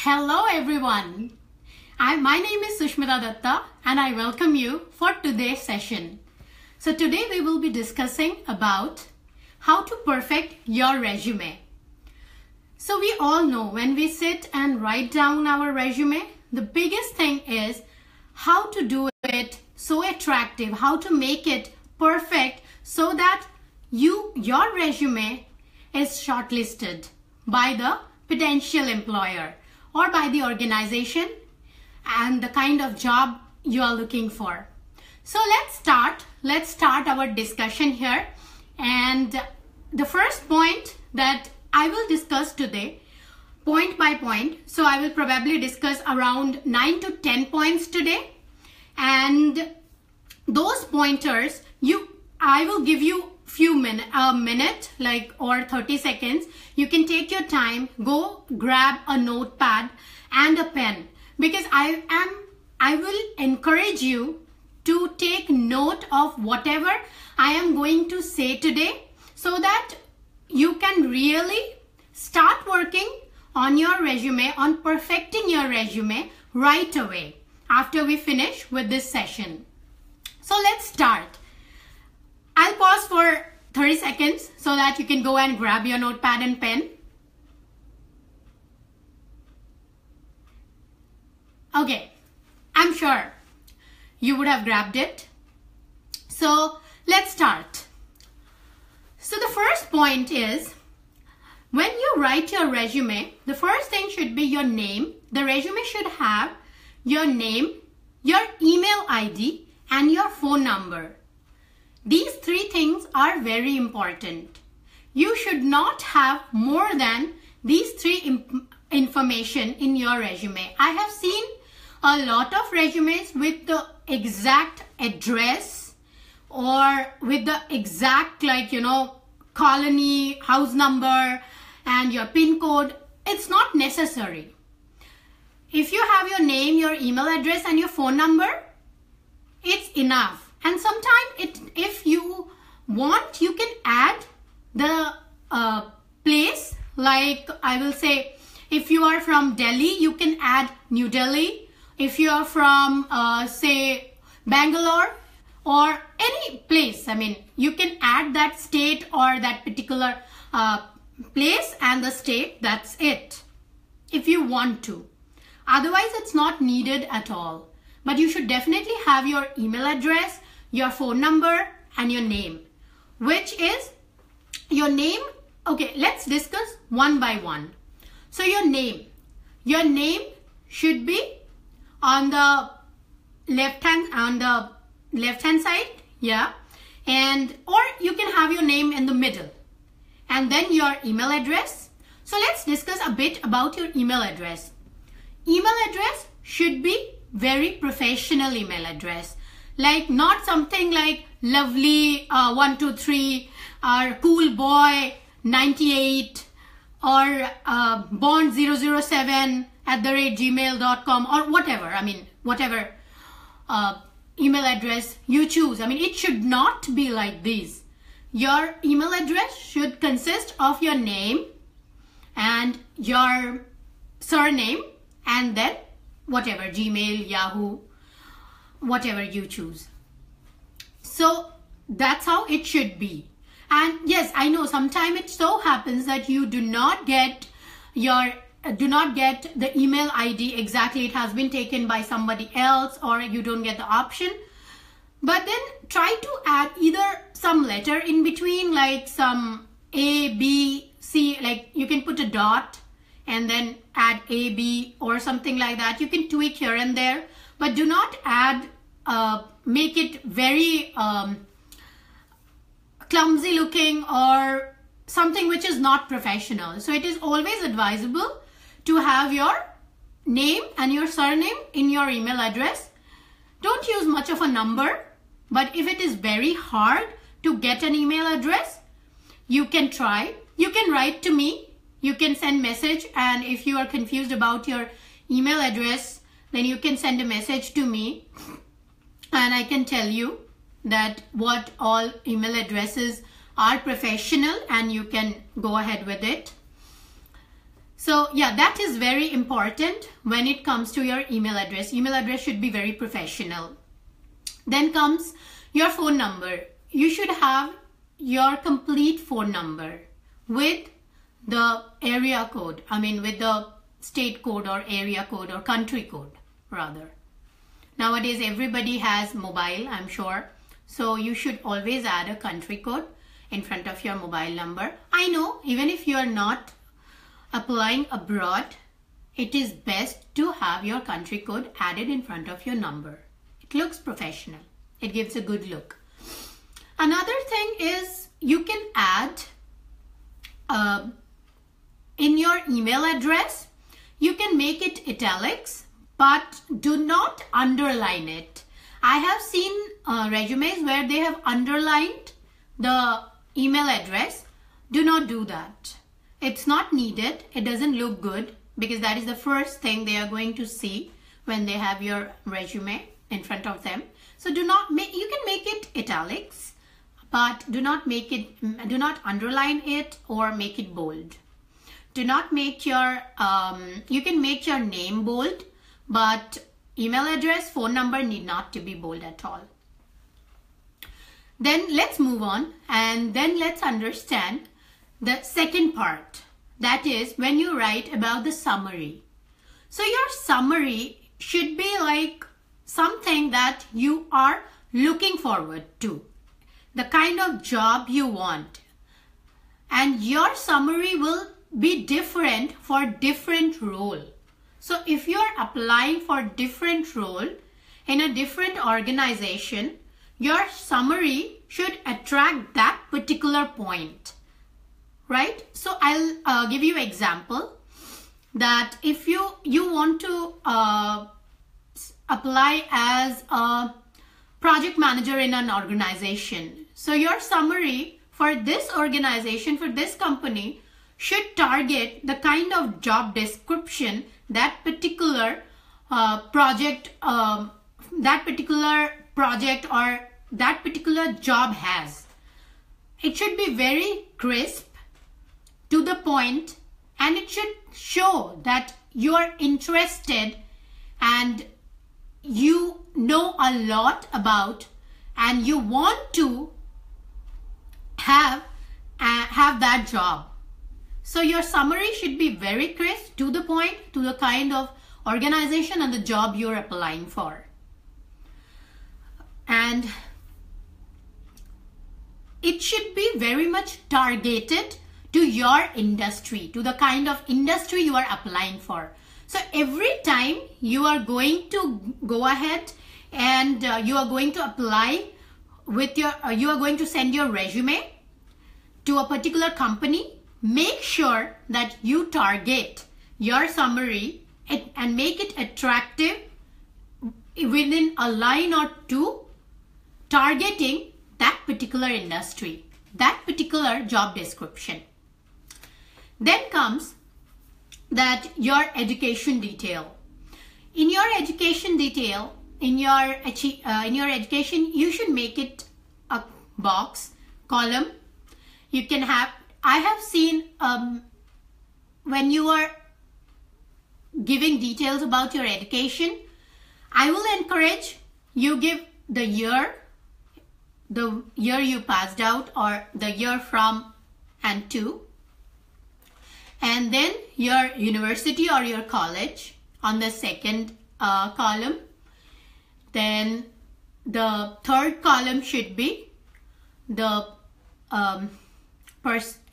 Hello everyone. My name is Sushmita Datta and I welcome you for today's session. So today we will be discussing about how to perfect your resume. So we all know when we sit and write down our resume, the biggest thing is how to do it so attractive, how to make it perfect so that your resume is shortlisted by the potential employer or by the organization and the kind of job you are looking for. So let's start our discussion here. And the first point that I will discuss today, point by point. So I will probably discuss around 9 to 10 points today. And those pointers, I will give you a minute or 30 seconds. You can take your time, go grab a notepad and a pen, because I will encourage you to take note of whatever I am going to say today so that you can really start working on your resume, on perfecting your resume right away after we finish with this session. So let's start. I'll pause for 30 seconds so that you can go and grab your notepad and pen. Okay, I'm sure you would have grabbed it. So let's start. So the first point is, when you write your resume, the first thing should be your name. The resume should have your name, your email ID, and your phone number. These three things are very important. You should not have more than these three information in your resume. I have seen a lot of resumes with the exact address or with the exact colony, house number and your PIN code. It's not necessary. If you have your name, your email address and your phone number, it's enough. And sometimes if you want, you can add the place. Like I will say, if you are from Delhi, you can add New Delhi. If you are from say Bangalore or any place, you can add that state or that particular place and the state. That's it, if you want to. Otherwise, it's not needed at all. But you should definitely have your email address, your phone number and your name. Which is your name? Okay, let's discuss one by one. So your name should be on the left hand side, yeah, and or you can have your name in the middle and then your email address. So let's discuss a bit about your email address. Email address should be very professional email address. Like not something like lovely 123 or cool boy 98 or bond 007 @gmail.com or whatever. Whatever email address you choose. It should not be like this. Your email address should consist of your name and your surname and then whatever, Gmail, Yahoo, whatever you choose. So that's how it should be. And yes, I know sometimes it so happens that you do not get the email ID exactly. It has been taken by somebody else or you don't get the option. But then try to add either some letter in between, like some A, B, C, like you can put a dot and then add A, B or something like that. You can tweak here and there, but do not add, make it very clumsy looking or something which is not professional. So it is always advisable to have your name and your surname in your email address. Don't use much of a number, but if it is very hard to get an email address, you can try. You can write to me. You can send message, and if you are confused about your email address, then you can send a message to me and I can tell you that what all email addresses are professional and you can go ahead with it. So yeah, that is very important when it comes to your email address. Email address should be very professional. Then comes your phone number. You should have your complete phone number with the area code. I mean with the state code or area code or country code rather. Nowadays everybody has mobile, I'm sure. So you should always add a country code in front of your mobile number. I know even if you are not applying abroad, it is best to have your country code added in front of your number. It looks professional. It gives a good look. Another thing is you can add in your email address, you can make it italics, but do not underline it. I have seen resumes where they have underlined the email address. Do not do that. It's not needed. It doesn't look good because that is the first thing they are going to see when they have your resume in front of them. So do not make, you can make it italics, but do not make it, do not underline it or make it bold. Do not make your, you can make your name bold, but email address, phone number need not to be bold at all. Then let's move on and then let's understand the second part. That is when you write about the summary. So your summary should be like something that you are looking forward to, the kind of job you want. And your summary will be different for different role. So if you are applying for different role in a different organization, your summary should attract that particular point, right? So I'll give you an example that if you want to apply as a project manager in an organization, so your summary for this organization, for this company, should target the kind of job description that particular project or that particular job has. It should be very crisp, to the point, and it should show that you are interested and you know a lot about and you want to have that job. So your summary should be very crisp, to the point, to the kind of organization and the job you're applying for. And it should be very much targeted to your industry, to the kind of industry you are applying for. So every time you are going to go ahead and you are going to apply with your, you are going to send your resume to a particular company, make sure that you target your summary and make it attractive within a line or two, targeting that particular industry, that particular job description. Then comes that your education detail. In your education detail, in your education, you should make it a box, column. You can have, I have seen when you are giving details about your education, I will encourage you give the year you passed out or the year from and to, and then your university or your college on the second column. Then the third column should be the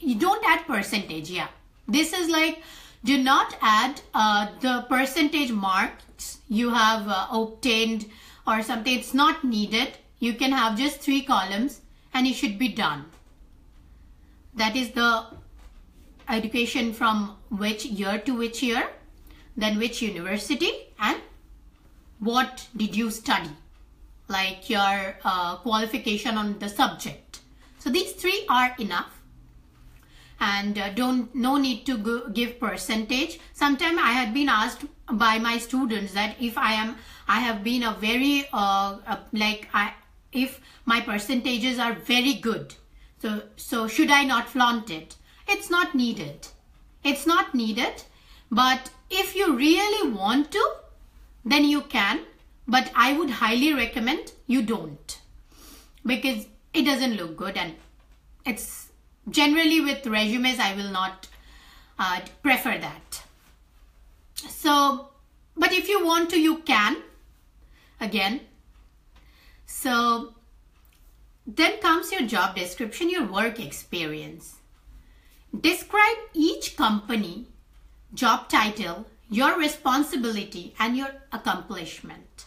you don't add percentage. Yeah, this is like, do not add the percentage marks you have obtained or something. It's not needed. You can have just 3 columns and it should be done. That is the education from which year to which year, then which university, and what did you study, like your qualification on the subject. So these 3 are enough. And no need to give percentage. Sometimes I had been asked by my students that if I have been a very if my percentages are very good, so should I not flaunt it? It's not needed. It's not needed. But if you really want to, then you can. But I would highly recommend you don't, because it doesn't look good, and it's generally with resumes I will not prefer that. So, but if you want to, you can again. So then comes your job description, your work experience. Describe each company, job title, your responsibility and your accomplishment.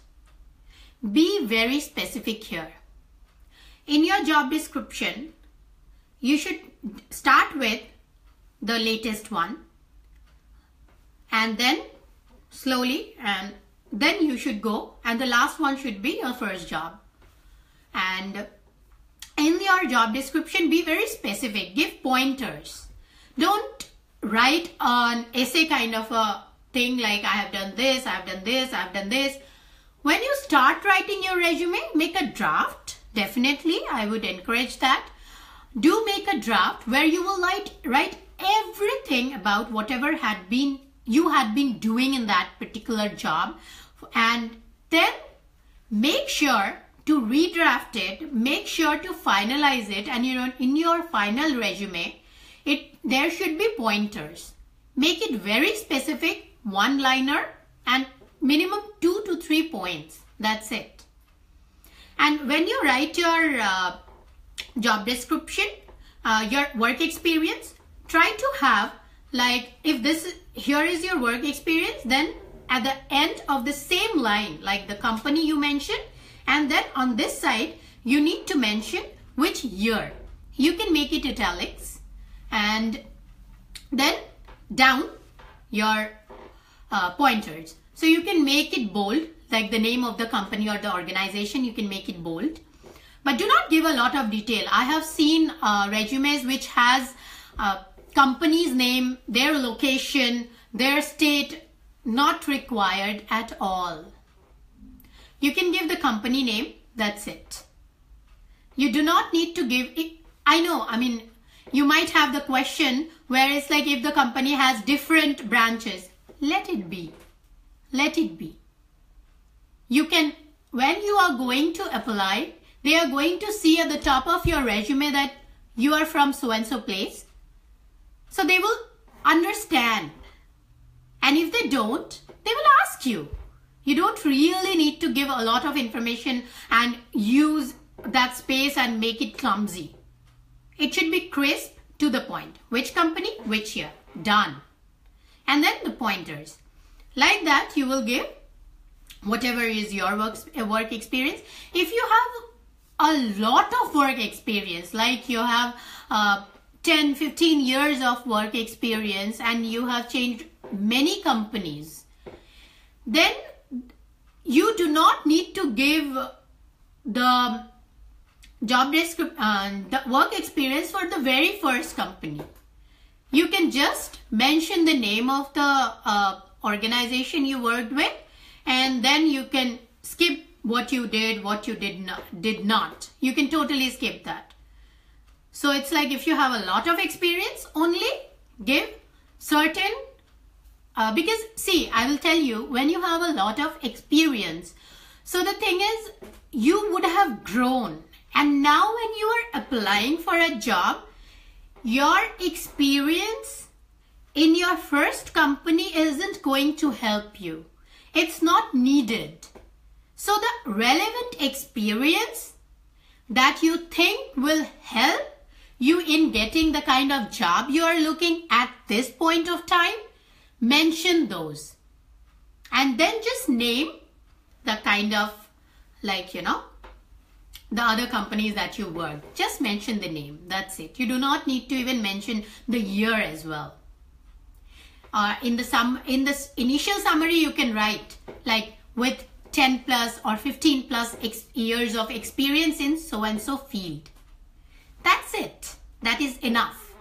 Be very specific here. In your job description, you should start with the latest one, and then slowly, and then you should go, and the last one should be your first job. And in your job description, be very specific, give pointers. Don't write an essay kind of a thing like I have done this, I have done this, I have done this. When you start writing your resume, make a draft. Definitely, I would encourage that. Do make a draft where you will write everything about whatever you had been doing in that particular job, and then make sure to redraft it, make sure to finalize it, and in your final resume, there should be pointers. Make it very specific, one-liner, and minimum 2 to 3 points. That's it. And when you write your job description, your work experience, try to have, like, here is your work experience, then at the end of the same line, like the company you mentioned, and then on this side, you need to mention which year. You can make it italics, and then down your pointers. So you can make it bold, like the name of the company or the organization, you can make it bold. But do not give a lot of detail. I have seen resumes which has company's name, their location, their state, not required at all. You can give the company name, that's it. You do not need to give it. I know, I mean, you might have the question where it's like if the company has different branches, let it be. Let it be. You can, when you are going to apply, they are going to see at the top of your resume that you are from so-and-so place. So they will understand. And if they don't, they will ask you. You don't really need to give a lot of information and use that space and make it clumsy. It should be crisp, to the point. Which company, which year. Done. And then the pointers. Like that, you will give whatever is your work experience. If you have a lot of work experience, like you have 10-15 years of work experience and you have changed many companies, then you do not need to give the job description, the work experience for the very first company. You can just mention the name of the organization you worked with, and then you can skip what you did, what you did not. You can totally skip that. So it's like if you have a lot of experience, only give certain, because see, I will tell you, when you have a lot of experience, so the thing is, you would have grown. And now when you are applying for a job, your experience in your first company isn't going to help you. It's not needed. So the relevant experience that you think will help you in getting the kind of job you are looking at this point of time, mention those. And then just name the kind of, like, you know, the other companies that you worked. Just mention the name. That's it. You do not need to even mention the year as well. In the initial summary, you can write like with 10 plus or 15 plus years of experience in so-and-so field. That's it. That is enough.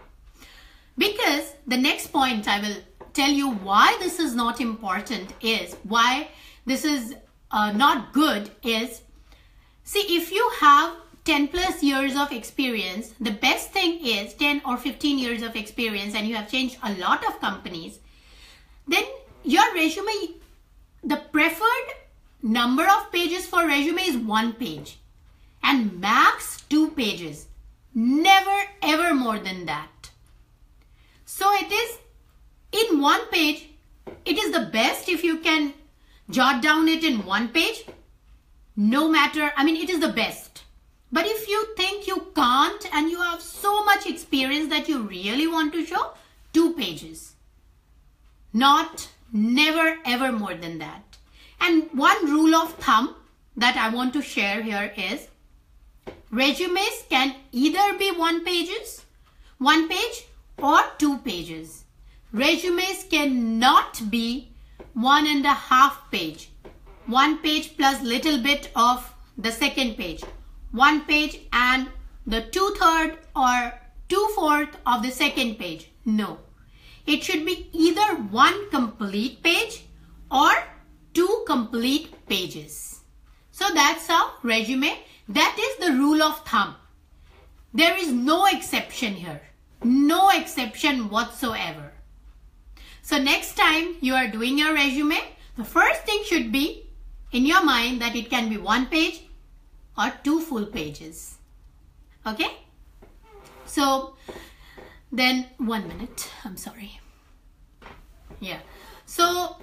Because the next point I will tell you why this is not important is, why this is not good is, see, if you have 10 plus years of experience, the best thing is 10 or 15 years of experience and you have changed a lot of companies. then your resume, the preferred number of pages for resume is 1 page and max 2 pages. Never ever more than that. So it is in 1 page. It is the best if you can jot down it in 1 page. No matter, I mean, it is the best. But if you think you can't and you have so much experience that you really want to show, 2 pages. Never ever more than that. And one rule of thumb that I want to share here is resumes can either be 1 page or 2 pages. Resumes cannot be 1.5 page. 1 page plus little bit of the second page. 1 page and the 2/3 or 2/4 of the second page. No. It should be either 1 complete page or 2 complete pages. So that's how resume, that is the rule of thumb. There is no exception here. No exception whatsoever. So next time you are doing your resume, the first thing should be in your mind that it can be 1 page or 2 full pages. Okay? So then 1 minute, I'm sorry. Yeah. So,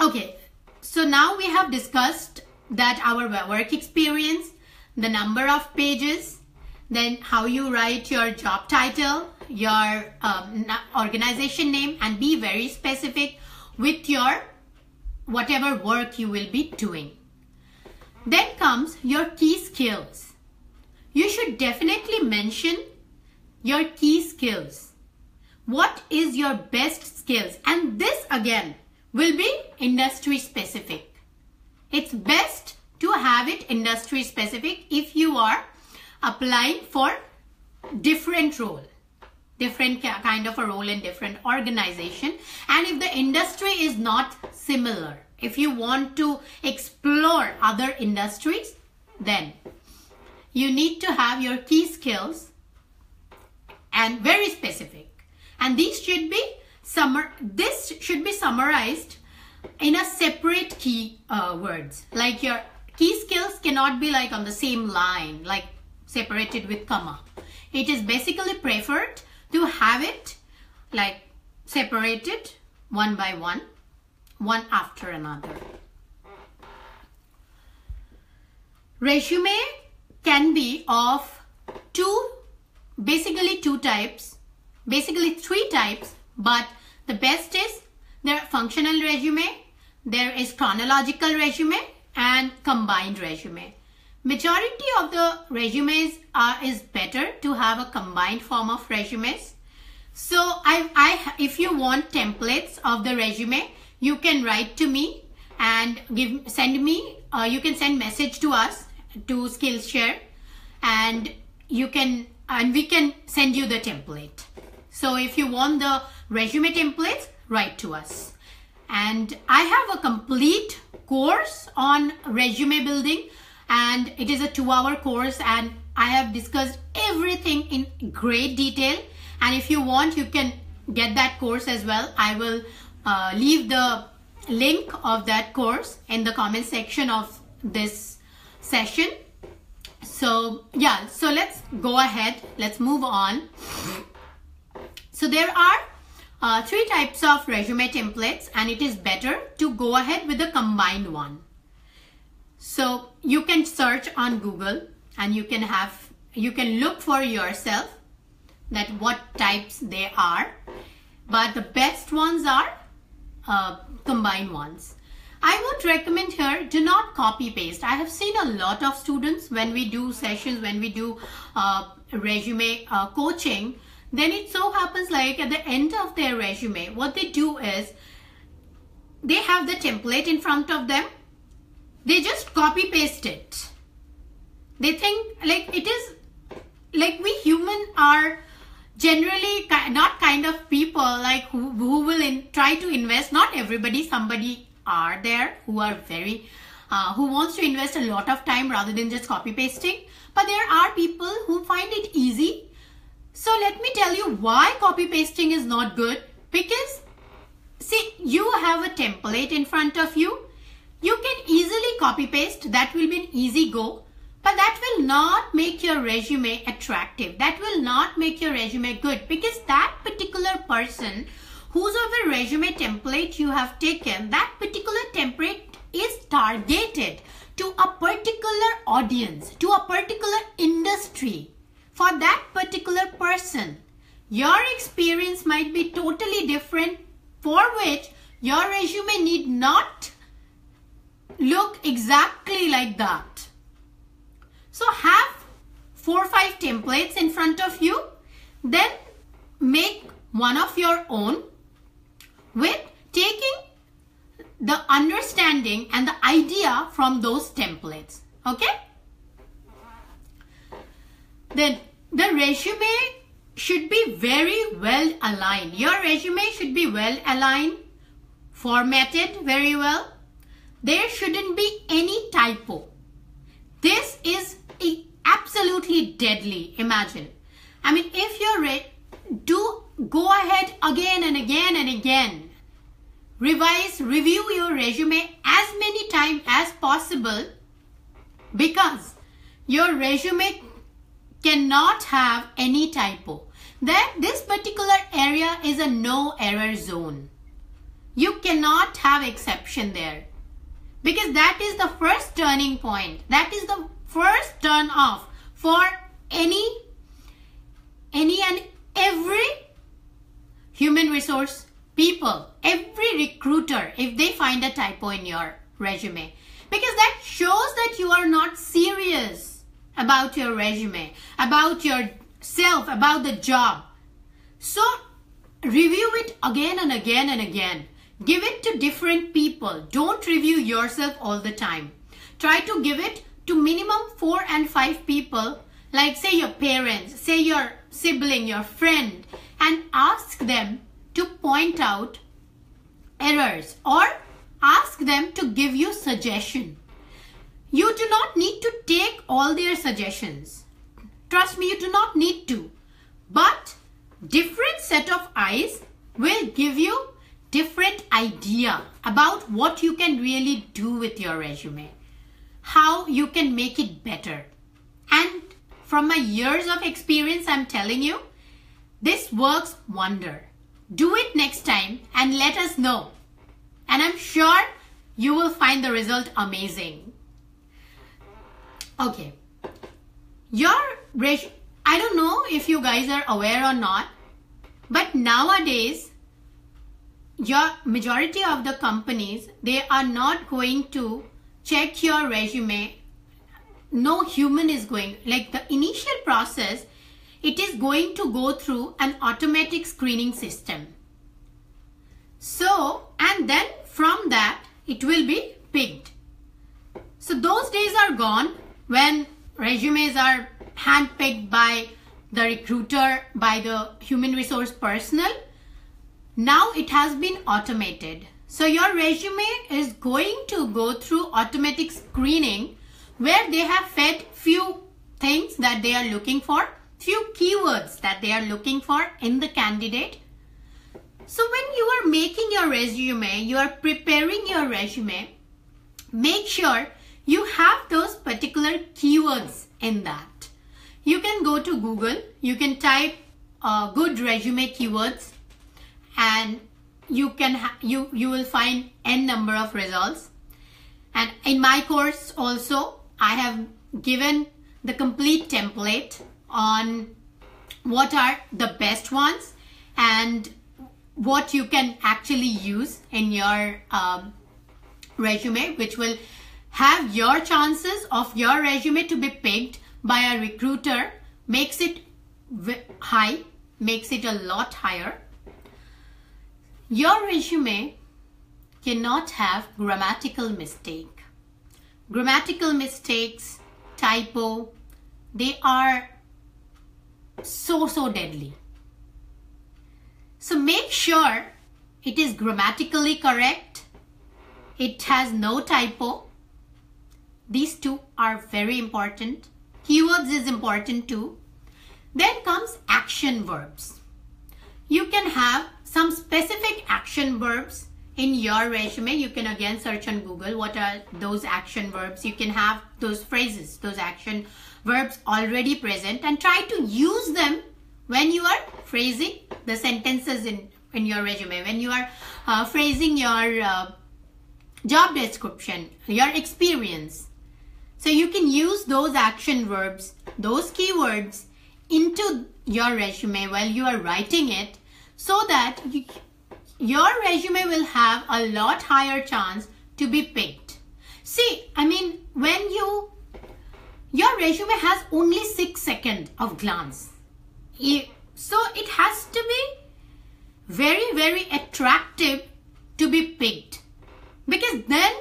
okay. So now we have discussed that our work experience, the number of pages, then how you write your job title, your organization name, and be very specific with your whatever work you will be doing. Then comes your key skills. You should definitely mention your key skills. What is your best skills? And this again will be industry specific. It's best to have it industry specific if you are applying for different role, different kind of a role in different organization, and if the industry is not similar, if you want to explore other industries, then you need to have your key skills and very specific, and these should be summarized in a separate key words. Like your key skills cannot be like on the same line, like separated with comma. It is basically preferred to have it like separated one by one, one after another. Resume can be of basically 2 types, basically 3 types, but the best is there functional resume, there is chronological resume, and combined resume. Majority of the resumes is better to have a combined form of resumes. So if you want templates of the resume, you can write to me and send me. You can send message to us to Skillshare, and we can send you the template. So if you want the resume templates, write to us. And I have a complete course on resume building, and it is a 2-hour course, and I have discussed everything in great detail. And if you want, you can get that course as well. I will leave the link of that course in the comment section of this session. So yeah, so let's go ahead, let's move on. So there are 3 types of resume templates, and it is better to go ahead with the combined one. So you can search on Google, and you can look for yourself that what types they are, but the best ones are combined ones. I would recommend here, do not copy paste. I have seen a lot of students when we do sessions, when we do resume coaching, then it so happens like at the end of their resume, what they do is they have the template in front of them. They just copy paste it. They think like it is like we human are generally not kind of people like who will try to invest. Not everybody, somebody are there who are very who wants to invest a lot of time rather than just copy pasting. But there are people who find it easy. So let me tell you why copy pasting is not good. Because see, you have a template in front of you. You can easily copy paste. That will be an easy go. But that will not make your resume attractive. That will not make your resume good, because that particular person whosoever resume template you have taken, that particular template is targeted to a particular audience, to a particular industry. For that particular person, your experience might be totally different, for which your resume need not look exactly like that. So have 4 or 5 templates in front of you, then make one of your own with taking the understanding and the idea from those templates. Okay? Then the resume should be very well aligned. Your resume should be well aligned, formatted very well. There shouldn't be any typo. This is absolutely deadly. Imagine. I mean, if you're go ahead again and again and again. Review your resume as many times as possible, because your resume cannot have any typo. This particular area is a no error zone. You cannot have exception there, because that is the first turning point. That is the first turn off for any and every human resource people, every recruiter, if they find a typo in your resume, because that shows that you are not serious about your resume, about yourself, about the job. So review it again and again and again. Give it to different people. Don't review yourself all the time. Try to give it to minimum 4 and 5 people, like say your parents, say your sibling, your friend, and ask them to point out errors or ask them to give you suggestion. You do not need to take all their suggestions. Trust me, you do not need to. But different set of eyes will give you different idea about what you can really do with your resume, how you can make it better. And from my years of experience, I'm telling you, this works wonder. Do it next time and let us know. And I'm sure you will find the result amazing. Okay. I don't know if you guys are aware or not, but nowadays, your majority of the companies, they are not going to check your resume. No human is going, like the initial process, it is going to go through an automatic screening system. So, and then from that, it will be picked. So those days are gone when resumes are handpicked by the recruiter, by the human resource personnel. Now it has been automated. So your resume is going to go through automatic screening, where they have fed few things that they are looking for, few keywords that they are looking for in the candidate. So when you are making your resume, you are preparing your resume, make sure you have those particular keywords in that. You can go to Google, you can type good resume keywords, and you will find n number of results. And in my course also, I have given the complete template on what are the best ones and what you can actually use in your resume, which will have your chances of your resume to be picked by a recruiter, makes it high, makes it a lot higher. Your resume cannot have grammatical mistake. Grammatical mistakes, typo, they are so deadly. So make sure it is grammatically correct. It has no typo. These two are very important. Keywords is important too. Then comes action verbs. You can have some specific action verbs in your resume. You can again search on Google what are those action verbs. You can have those phrases, those action verbs already present, and try to use them when you are phrasing the sentences in your resume, when you are phrasing your job description, your experience. So you can use those action verbs, those keywords into your resume while you are writing it, so that your resume will have a lot higher chance to be picked. See, I mean, when your resume has only 6 seconds of glance. So it has to be very, very attractive to be picked, because then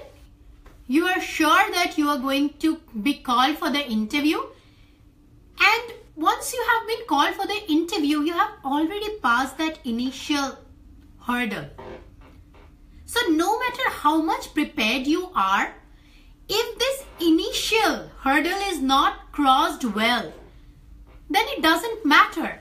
you are sure that you are going to be called for the interview. And once you have been called for the interview, you have already passed that initial hurdle. So no matter how much prepared you are, if this initial hurdle is not crossed well, then it doesn't matter.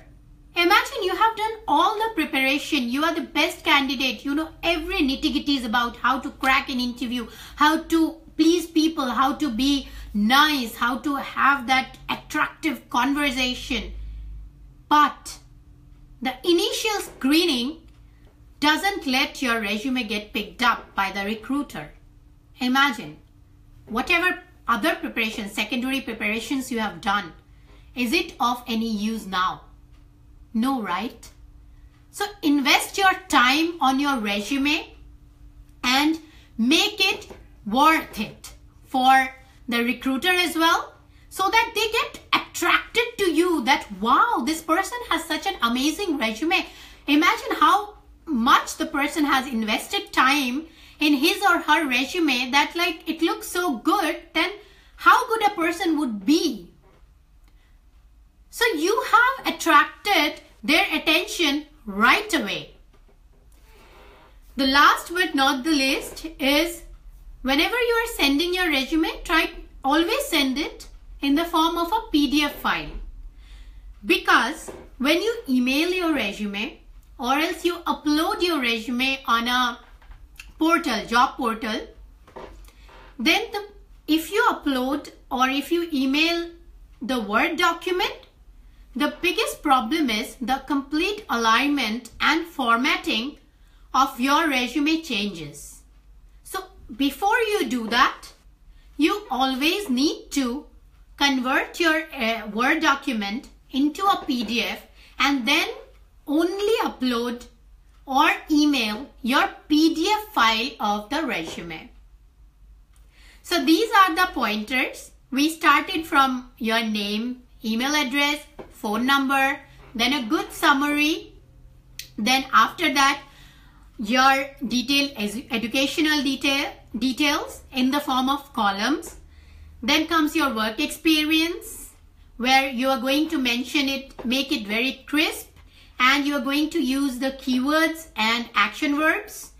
Imagine you have done all the preparation. You are the best candidate. You know every nitty-gritties about how to crack an interview, how to please people, how to be nice, how to have that attractive conversation. But the initial screening doesn't let your resume get picked up by the recruiter. Imagine, whatever other preparations, secondary preparations you have done, is it of any use now? No, right? So invest your time on your resume and make it worth it for the recruiter as well, so that they get attracted to you, that wow, this person has such an amazing resume. Imagine how much the person has invested time in his or her resume, that like it looks so good, then how good a person would be. So you have attracted their attention right away. The last but not the least is, whenever you are sending your resume, always send it in the form of a PDF file. Because when you email your resume, or else you upload your resume on a portal, job portal, then if you upload or if you email the Word document, the biggest problem is the complete alignment and formatting of your resume changes. So before you do that, you always need to convert your Word document into a PDF and then only upload or email your PDF file of the resume. So these are the pointers. We started from your name, email address, phone number, then a good summary. Then after that, your educational details in the form of columns. Then comes your work experience, where you are going to mention it, make it very crisp, and you are going to use the keywords and action verbs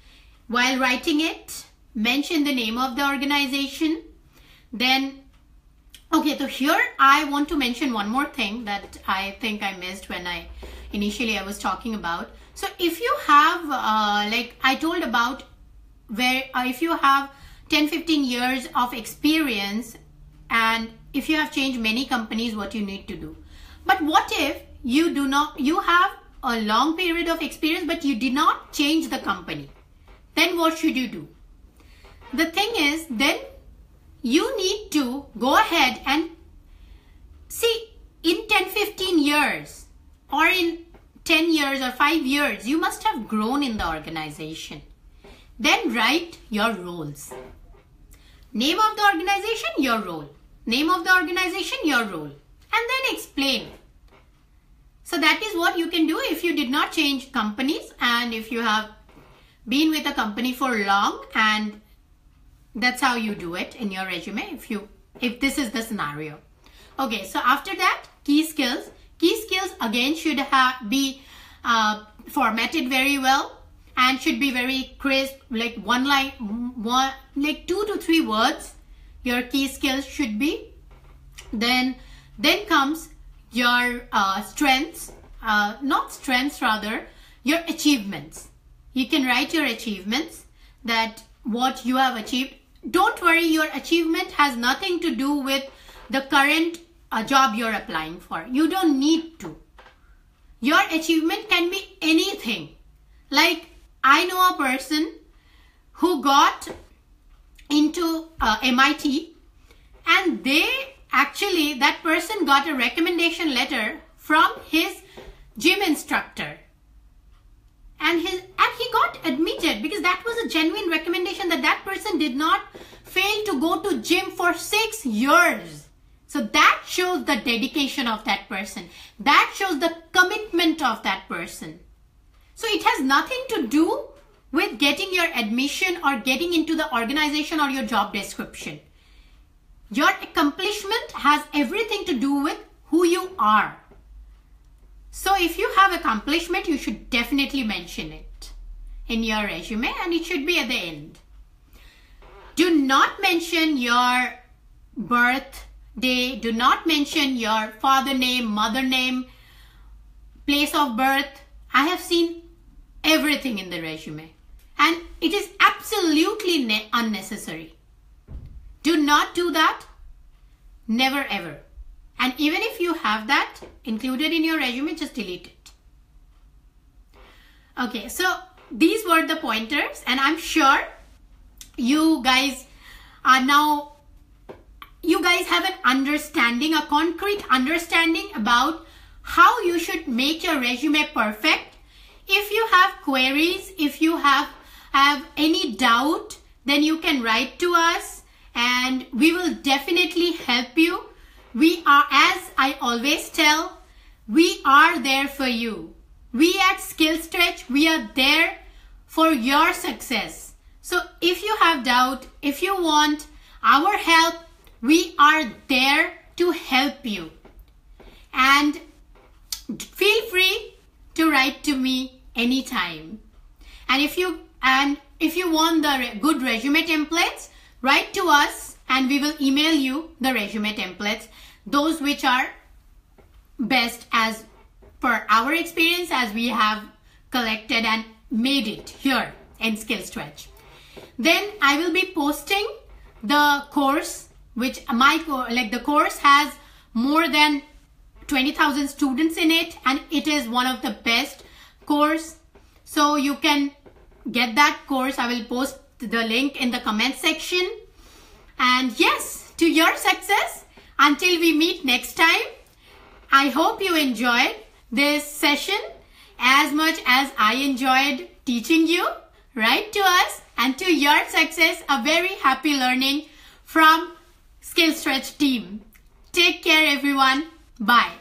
while writing it. Mention the name of the organization. Then, okay, so here I want to mention one more thing that I think I missed when I was talking about. So if you have, like I told about, where if you have 10-15 years of experience and if you have changed many companies, what you need to do. But what if you have a long period of experience but you did not change the company? Then what should you do? The thing is, then you need to go ahead and see, in 10-15 years or in 10 years or 5 years, you must have grown in the organization. Then write your roles. Name of the organization, your role. Name of the organization, your role. And then explain. So that is what you can do if you did not change companies and if you have been with a company for long, and that's how you do it in your resume if this is the scenario. Okay, so after that, key skills. Key skills again should be formatted very well and should be very crisp, like like 2 to 3 words. Your key skills should be. Then comes your strengths, not strengths rather, your achievements. You can write your achievements, that what you have achieved. Don't worry, your achievement has nothing to do with the current job you're applying for. You don't need to. Your achievement can be anything. Like, I know a person who got into MIT, and that person got a recommendation letter from his gym instructor. And he got admitted because that was a genuine recommendation, that person did not fail to go to gym for 6 years. So that shows the dedication of that person. That shows the commitment of that person. So it has nothing to do with getting your admission or getting into the organization or your job description. Your accomplishment has everything to do with who you are. So if you have accomplishment, you should definitely mention it in your resume, and it should be at the end. Do not mention your birthday. Do not mention your father name, mother name, place of birth. I have seen everything in the resume, and it is absolutely unnecessary. Do not do that. Never ever. And even if you have that included in your resume, just delete it. Okay, so these were the pointers, and I'm sure you guys have an understanding, a concrete understanding about how you should make your resume perfect. If you have queries, if you have any doubt, then you can write to us and we will definitely help you. We are, as I always tell, we are there for you. We at SkillStretch, we are there for your success. So if you have doubt, if you want our help, we are there to help you. And feel free to write to me anytime. And if you want the good resume templates, write to us and we will email you the resume templates, those which are best as per our experience, as we have collected and made it here in SkillStretch. Then I will be posting the course, which the course has more than 20,000 students in it, and it is one of the best course. So you can get that course. I will post the link in the comment section. And yes, to your success. Until we meet next time, I hope you enjoyed this session as much as I enjoyed teaching you. Write to us, and to your success, a very happy learning from SkillStretch team. Take care, everyone. Bye.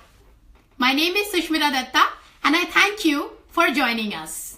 My name is Sushmita Datta, and I thank you for joining us.